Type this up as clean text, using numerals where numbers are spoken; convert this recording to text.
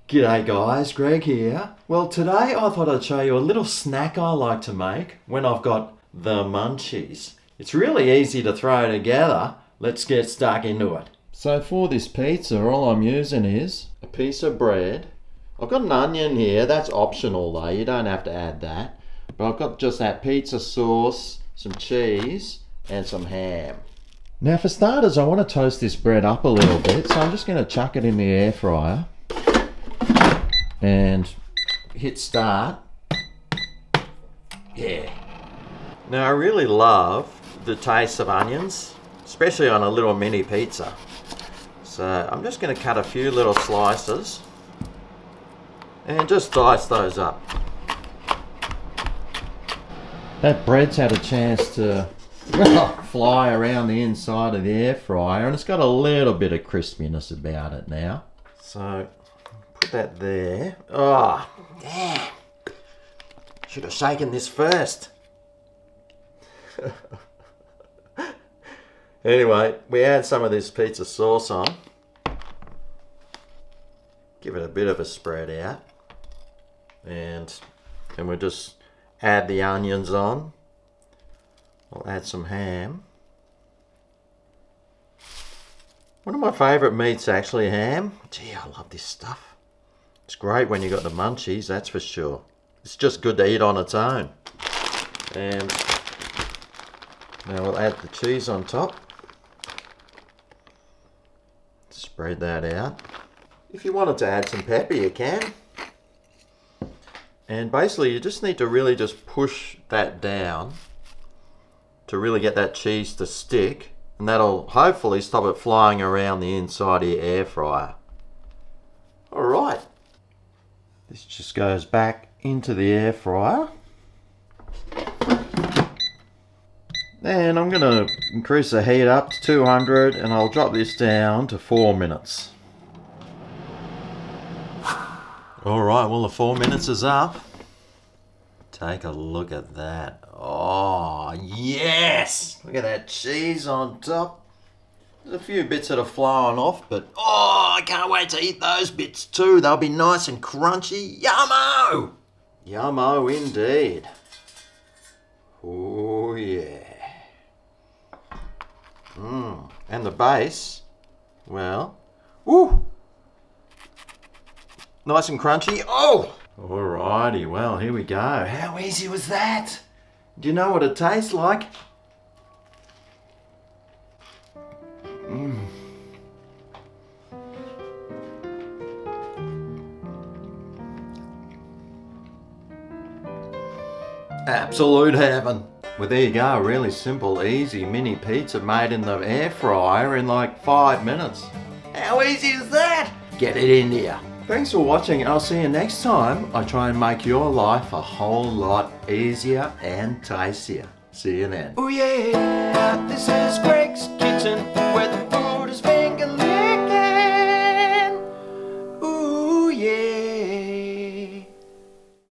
G'day guys, Greg here. Well, today I thought I'd show you a little snack I like to make when I've got the munchies. It's really easy to throw together. Let's get stuck into it. So for this pizza, all I'm using is a piece of bread. I've got an onion here, that's optional though, you don't have to add that. But I've got just that pizza sauce, some cheese, and some ham. Now for starters, I want to toast this bread up a little bit, so I'm just going to chuck it in the air fryer. And hit start. Yeah. Now I really love the taste of onions, especially on a little mini pizza. So I'm just going to cut a few little slices and just dice those up. That bread's had a chance to fly around the inside of the air fryer, and it's got a little bit of crispiness about it now. So put that there. Oh, damn. Should have shaken this first. Anyway, we add some of this pizza sauce on. Give it a bit of a spread out. And then we'll just add the onions on. I'll add some ham. One of my favourite meats actually, ham. Gee, I love this stuff. It's great when you got the munchies, that's for sure. It's just good to eat on its own. And now we'll add the cheese on top. Spread that out. If you wanted to add some pepper, you can. And basically you just need to really just push that down to really get that cheese to stick, and that'll hopefully stop it flying around the inside of your air fryer. Alright, this just goes back into the air fryer. And I'm going to increase the heat up to 200 and I'll drop this down to 4 minutes. Alright, well the 4 minutes is up. Take a look at that. Oh, yes! Look at that cheese on top. There's a few bits that are flowing off, but oh, I can't wait to eat those bits too. They'll be nice and crunchy. Yummo! Yummo indeed. Oh, yeah. And the base, well, woo! Nice and crunchy. Oh! Alrighty, well, here we go. How easy was that? Do you know what it tastes like? Absolute heaven. Well, there you go. Really simple, easy mini pizza made in the air fryer in like 5 minutes. How easy is that? Get it in here. Thanks for watching, and I'll see you next time I try and make your life a whole lot easier and tastier. See you then. Oh yeah, this is Greg's